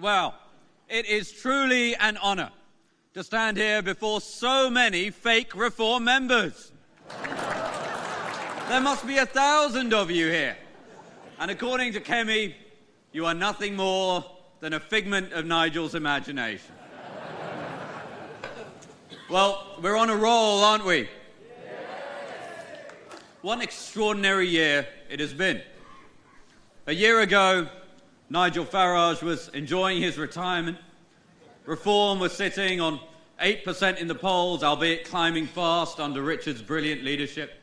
Well, it is truly an honour to stand here before so many fake Reform members. There must be 1,000 of you here. And according to Kemi, you are nothing more than a figment of Nigel's imagination. Well, we're on a roll, aren't we? What an extraordinary year it has been. A year ago, Nigel Farage was enjoying his retirement. Reform was sitting on 8% in the polls, albeit climbing fast under Richard's brilliant leadership.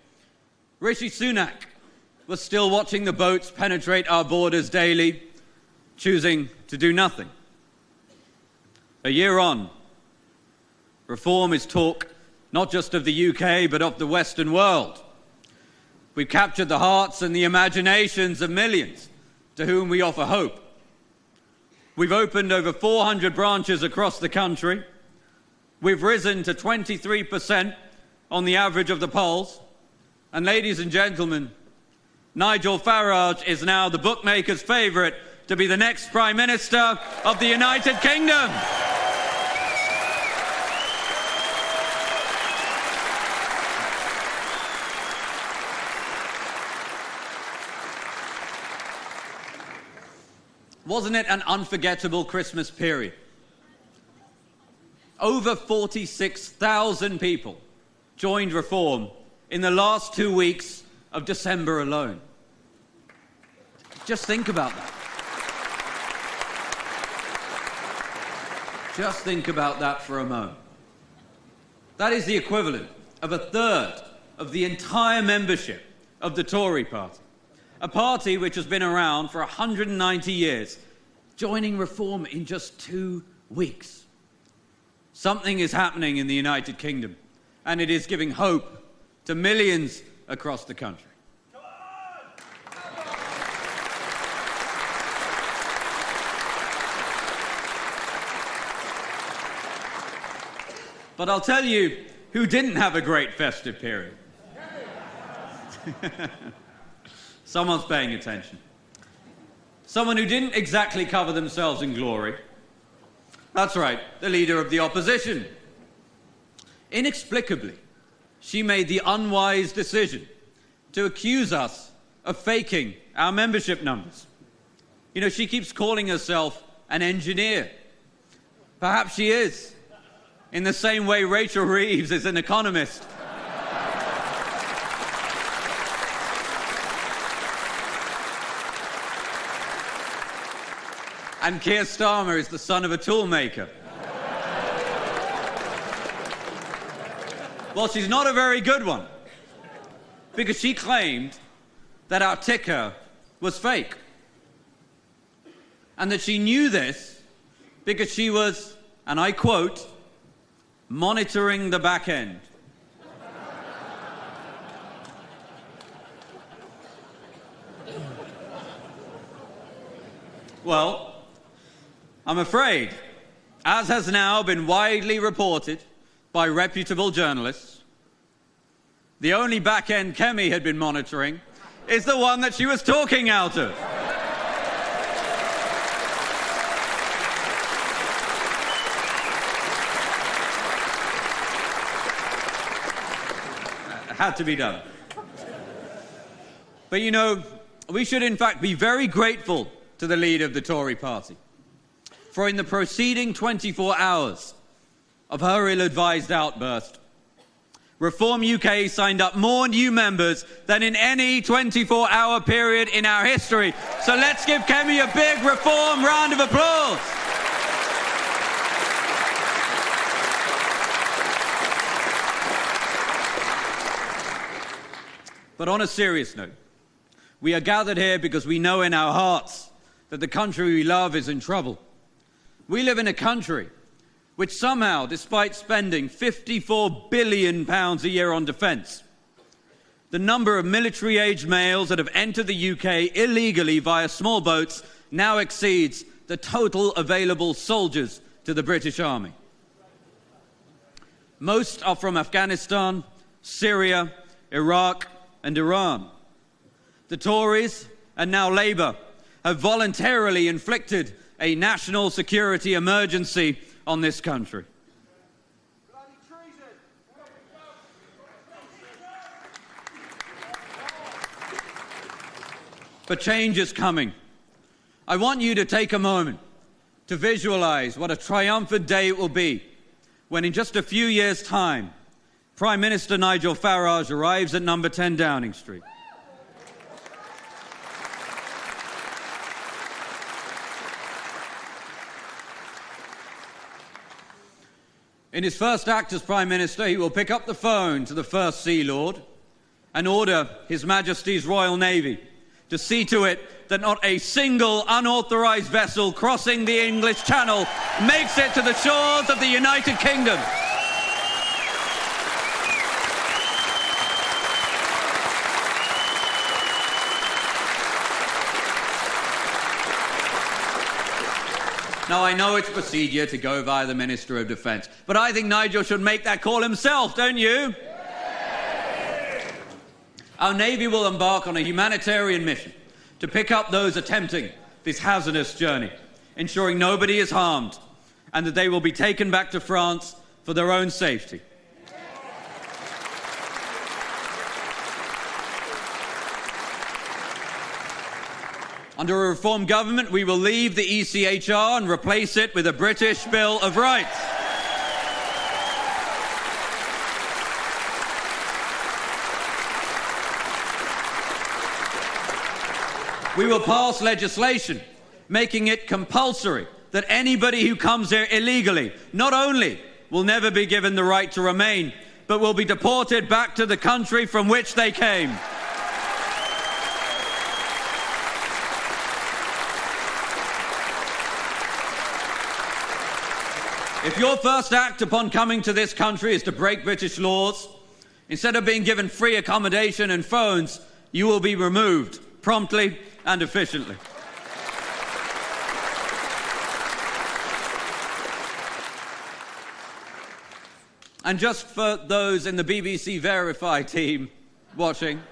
Rishi Sunak was still watching the boats penetrate our borders daily, choosing to do nothing. A year on, Reform is talk not just of the UK, but of the Western world. We've captured the hearts and the imaginations of millions to whom we offer hope. We've opened over 400 branches across the country. We've risen to 23% on the average of the polls. And ladies and gentlemen, Nigel Farage is now the bookmakers' favourite to be the next Prime Minister of the United Kingdom. Wasn't it an unforgettable Christmas period? Over 46,000 people joined Reform in the last 2 weeks of December alone. Just think about that. Just think about that for a moment. That is the equivalent of 1/3 of the entire membership of the Tory party. A party which has been around for 190 years, joining Reform in just 2 weeks. Something is happening in the United Kingdom, and it is giving hope to millions across the country. But I'll tell you who didn't have a great festive period. Someone's paying attention. Someone who didn't exactly cover themselves in glory. That's right, the leader of the opposition. Inexplicably, she made the unwise decision to accuse us of faking our membership numbers. You know, she keeps calling herself an engineer. Perhaps she is, in the same way Rachel Reeves is an economist. And Keir Starmer is the son of a toolmaker. Well, she's not a very good one, because she claimed that our ticker was fake. And that she knew this because she was, and I quote, monitoring the back end. Well, I'm afraid, as has now been widely reported by reputable journalists, the only back end Kemi had been monitoring is the one that she was talking out of. It had to be done. But you know, we should in fact be very grateful to the leader of the Tory party, for in the preceding 24 hours of her ill-advised outburst, Reform UK signed up more new members than in any 24-hour period in our history. So let's give Kemi a big Reform round of applause. But on a serious note, we are gathered here because we know in our hearts that the country we love is in trouble. We live in a country which somehow, despite spending £54 billion a year on defence, the number of military-aged males that have entered the UK illegally via small boats now exceeds the total available soldiers to the British Army. Most are from Afghanistan, Syria, Iraq, and Iran. The Tories, and now Labour, have voluntarily inflicted a national security emergency on this country. But change is coming. I want you to take a moment to visualize what a triumphant day it will be when in just a few years' time, Prime Minister Nigel Farage arrives at number 10 Downing Street. In his first act as Prime Minister, he will pick up the phone to the First Sea Lord and order His Majesty's Royal Navy to see to it that not a single unauthorized vessel crossing the English Channel makes it to the shores of the United Kingdom. Now, I know it's procedure to go via the Minister of Defence, but I think Nigel should make that call himself, don't you? Our Navy will embark on a humanitarian mission to pick up those attempting this hazardous journey, ensuring nobody is harmed and that they will be taken back to France for their own safety. Under a reform government, we will leave the ECHR and replace it with a British Bill of Rights. We will pass legislation making it compulsory that anybody who comes here illegally not only will never be given the right to remain, but will be deported back to the country from which they came. If your first act upon coming to this country is to break British laws, instead of being given free accommodation and phones, you will be removed promptly and efficiently. And just for those in the BBC Verify team watching,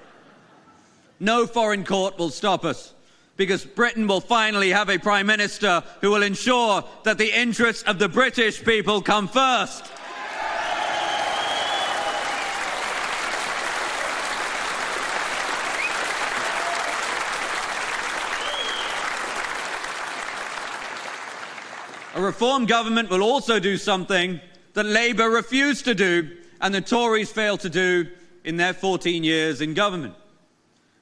no foreign court will stop us, because Britain will finally have a Prime Minister who will ensure that the interests of the British people come first. A reform government will also do something that Labour refused to do and the Tories failed to do in their 14 years in government.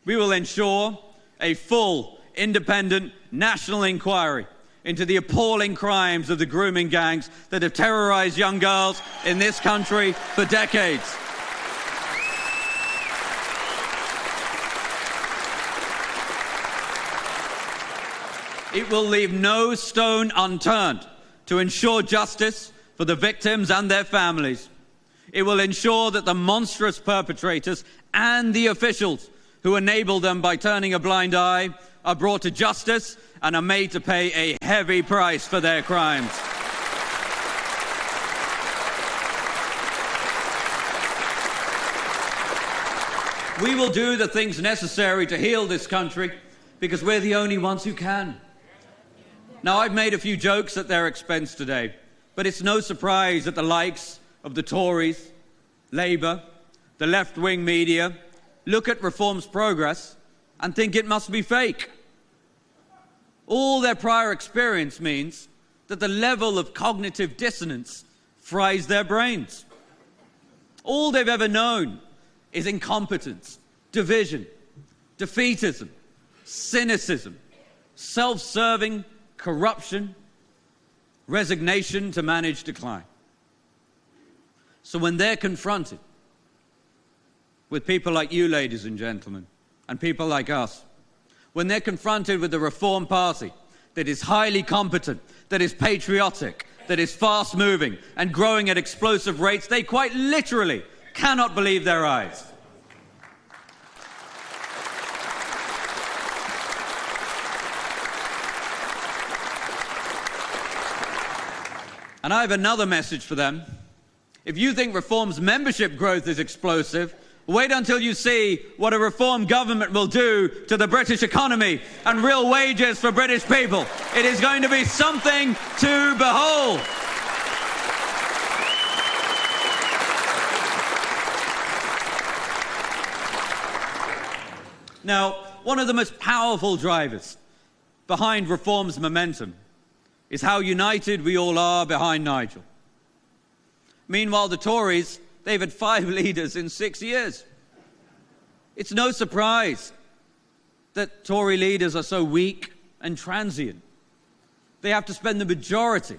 We will ensure a full, independent, national inquiry into the appalling crimes of the grooming gangs that have terrorised young girls in this country for decades. It will leave no stone unturned to ensure justice for the victims and their families. It will ensure that the monstrous perpetrators and the officials who enabled them by turning a blind eye are brought to justice and are made to pay a heavy price for their crimes. We will do the things necessary to heal this country because we're the only ones who can. Now, I've made a few jokes at their expense today, but it's no surprise that the likes of the Tories, Labour, the left-wing media look at reform's progress and think it must be fake. All their prior experience means that the level of cognitive dissonance fries their brains. All they've ever known is incompetence, division, defeatism, cynicism, self-serving corruption, resignation to manage decline. So when they're confronted with people like you, ladies and gentlemen, and people like us, when they're confronted with the Reform Party that is highly competent, that is patriotic, that is fast-moving and growing at explosive rates, they quite literally cannot believe their eyes. And I have another message for them. If you think Reform's membership growth is explosive, Wait until you see what a reformed government will do to the British economy and real wages for British people. It is going to be something to behold. Now, one of the most powerful drivers behind reform's momentum is how united we all are behind Nigel. Meanwhile, the Tories, they've had 5 leaders in 6 years. It's no surprise that Tory leaders are so weak and transient. They have to spend the majority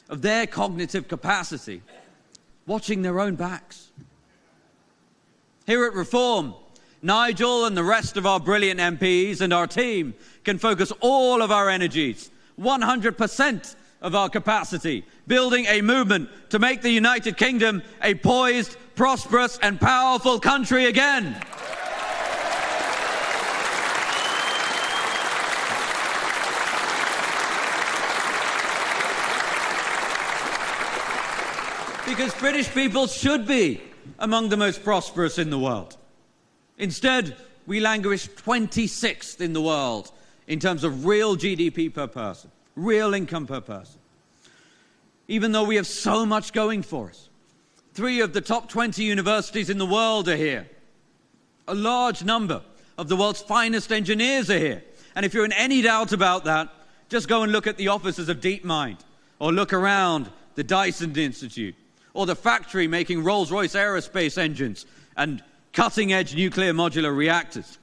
of their cognitive capacity watching their own backs. Here at Reform, Nigel and the rest of our brilliant MPs and our team can focus all of our energies, 100% of our capacity, building a movement to make the United Kingdom a poised, prosperous and powerful country again. Because British people should be among the most prosperous in the world. Instead, we languish 26th in the world in terms of real GDP per person, real income per person. Even though we have so much going for us. 3 of the top 20 universities in the world are here. A large number of the world's finest engineers are here. And if you're in any doubt about that, just go and look at the offices of DeepMind, or look around the Dyson Institute, or the factory making Rolls-Royce aerospace engines and cutting-edge nuclear modular reactors.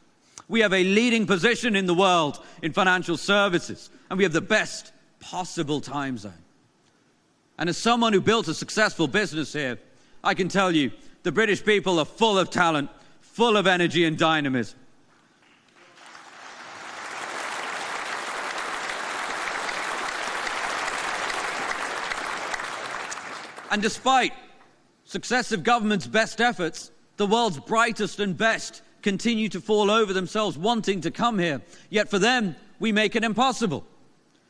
We have a leading position in the world in financial services, and we have the best possible time zone. And as someone who built a successful business here, I can tell you, the British people are full of talent, full of energy and dynamism. And despite successive governments' best efforts, the world's brightest and best continue to fall over themselves wanting to come here. Yet for them, we make it impossible.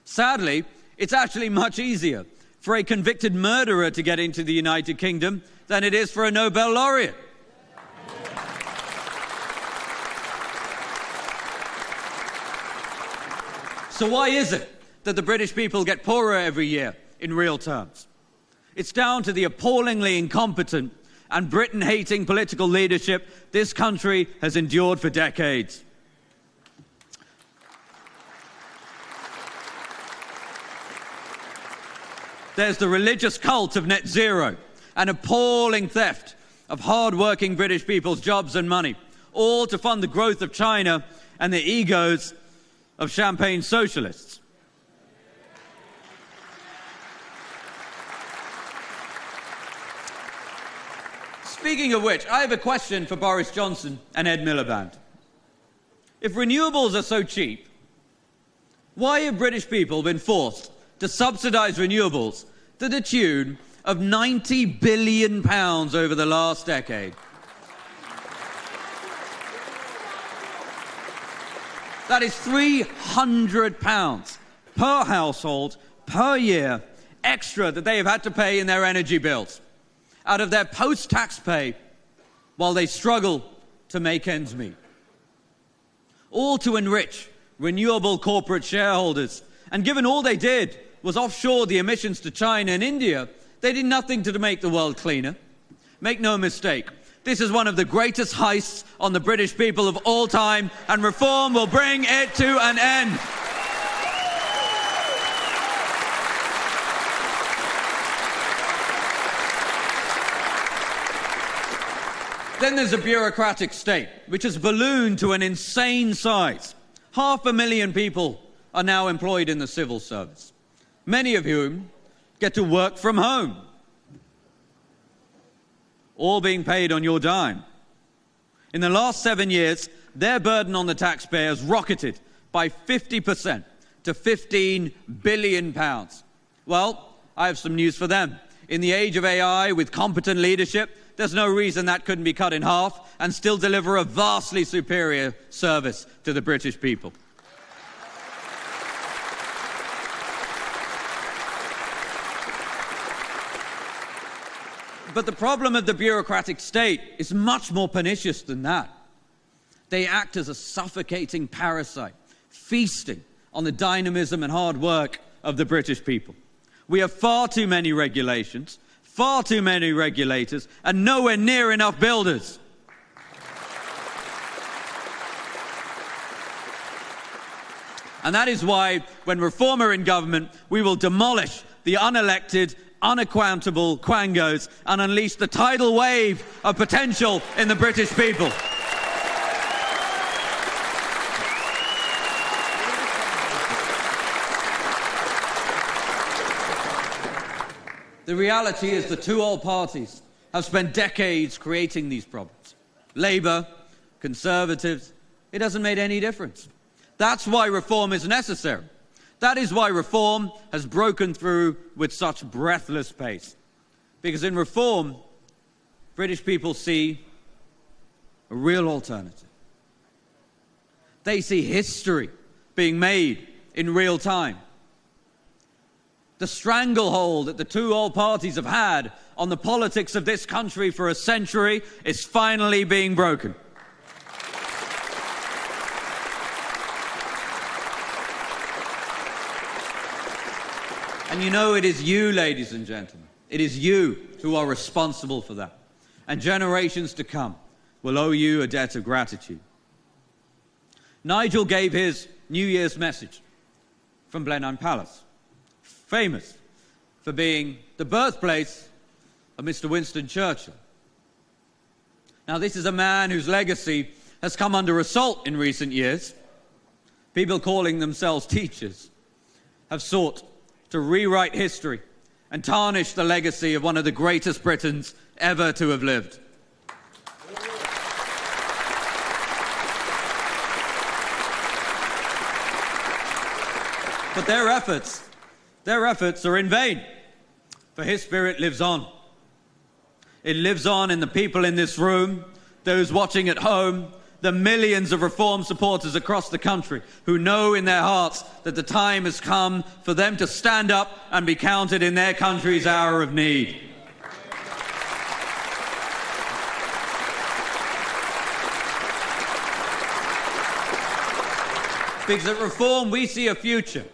Sadly, it's actually much easier for a convicted murderer to get into the United Kingdom than it is for a Nobel laureate. So why is it that the British people get poorer every year in real terms? It's down to the appallingly incompetent and Britain-hating political leadership this country has endured for decades. There's the religious cult of net zero, an appalling theft of hard-working British people's jobs and money, all to fund the growth of China and the egos of champagne socialists. Speaking of which, I have a question for Boris Johnson and Ed Miliband. If renewables are so cheap, why have British people been forced to subsidise renewables to the tune of £90 billion over the last decade? That is £300 per household per year extra that they have had to pay in their energy bills out of their post-tax pay while they struggle to make ends meet. All to enrich renewable corporate shareholders. And given all they did was offshore the emissions to China and India, they did nothing to make the world cleaner. Make no mistake, this is one of the greatest heists on the British people of all time, and reform will bring it to an end. Then there's a bureaucratic state, which has ballooned to an insane size. 500,000 people are now employed in the civil service, many of whom get to work from home, all being paid on your dime. In the last 7 years, their burden on the taxpayer has rocketed by 50% to £15 billion. Well, I have some news for them. In the age of AI, with competent leadership, there's no reason that couldn't be cut in half and still deliver a vastly superior service to the British people. But the problem of the bureaucratic state is much more pernicious than that. They act as a suffocating parasite, feasting on the dynamism and hard work of the British people. We have far too many regulations, far too many regulators, and nowhere near enough builders. And that is why, when Reform are in government, we will demolish the unelected, unaccountable quangos and unleash the tidal wave of potential in the British people. The reality is the two old parties have spent decades creating these problems. Labour, Conservatives, it hasn't made any difference. That's why reform is necessary. That is why reform has broken through with such breathless pace. Because in reform, British people see a real alternative. They see history being made in real time. The stranglehold that the two old parties have had on the politics of this country for a century is finally being broken. And you know, it is you, ladies and gentlemen, it is you who are responsible for that. And generations to come will owe you a debt of gratitude. Nigel gave his New Year's message from Blenheim Palace, famous for being the birthplace of Mr. Winston Churchill. Now, this is a man whose legacy has come under assault in recent years. People calling themselves teachers have sought to rewrite history and tarnish the legacy of one of the greatest Britons ever to have lived. But their efforts are in vain, for his spirit lives on. It lives on in the people in this room, those watching at home, the millions of reform supporters across the country who know in their hearts that the time has come for them to stand up and be counted in their country's hour of need. Because at Reform we see a future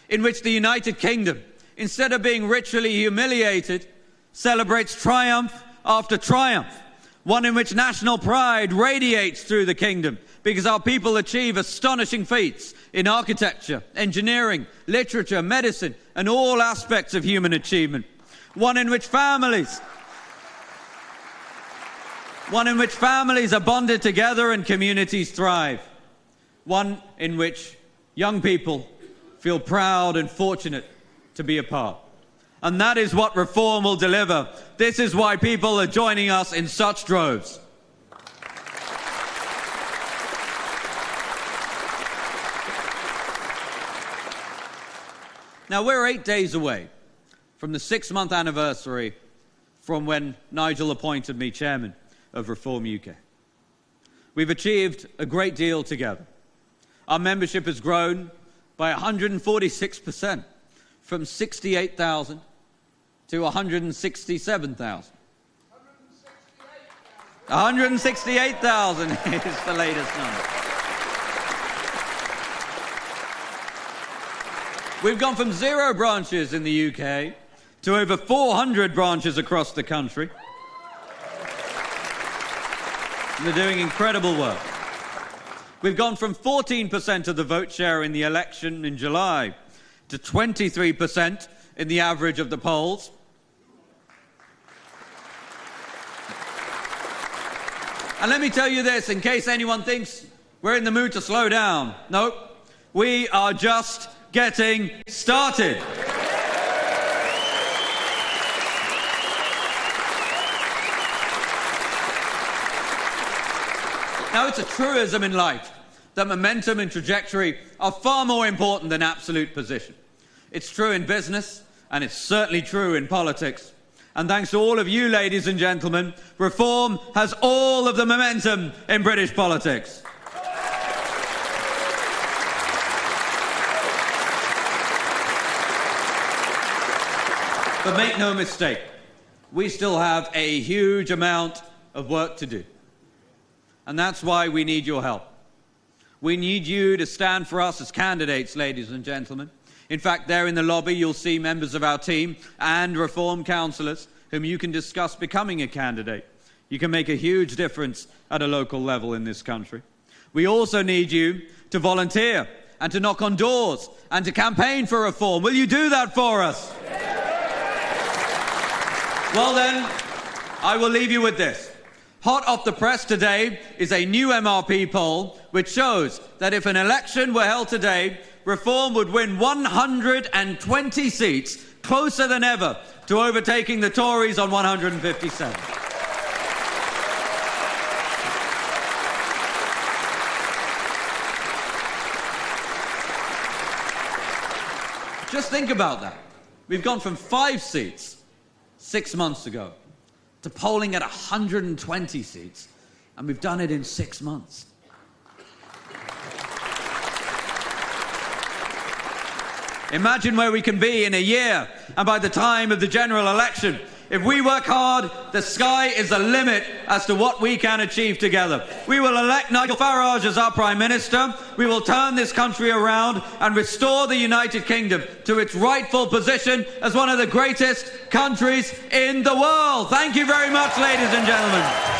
in which the United Kingdom, instead of being ritually humiliated, celebrates triumph after triumph. One in which national pride radiates through the kingdom because our people achieve astonishing feats in architecture, engineering, literature, medicine, and all aspects of human achievement. One in which families are bonded together and communities thrive. One in which young people feel proud and fortunate to be a part. And that is what Reform will deliver. This is why people are joining us in such droves. Now, we're 8 days away from the 6-month anniversary from when Nigel appointed me chairman of Reform UK. We've achieved a great deal together. Our membership has grown by 146%, from 68,000 to 167,000. 168,000 is the latest number. We've gone from 0 branches in the UK to over 400 branches across the country. They're doing incredible work. We've gone from 14% of the vote share in the election in July to 23% in the average of the polls. And let me tell you this, in case anyone thinks we're in the mood to slow down. Nope, we are just getting started. Now, it's a truism in life that momentum and trajectory are far more important than absolute position. It's true in business, and it's certainly true in politics. And thanks to all of you, ladies and gentlemen, Reform has all of the momentum in British politics. But make no mistake, we still have a huge amount of work to do. And that's why we need your help. We need you to stand for us as candidates, ladies and gentlemen. In fact, there in the lobby, you'll see members of our team and reform councillors whom you can discuss becoming a candidate. You can make a huge difference at a local level in this country. We also need you to volunteer and to knock on doors and to campaign for reform. Will you do that for us? Well then, I will leave you with this. Hot off the press today is a new MRP poll which shows that if an election were held today, Reform would win 120 seats, closer than ever to overtaking the Tories on 157. Just think about that. We've gone from 5 seats 6 months ago to polling at 120 seats, and we've done it in 6 months. Imagine where we can be in a year, and by the time of the general election. If we work hard, the sky is the limit as to what we can achieve together. We will elect Nigel Farage as our Prime Minister. We will turn this country around and restore the United Kingdom to its rightful position as one of the greatest countries in the world. Thank you very much, ladies and gentlemen.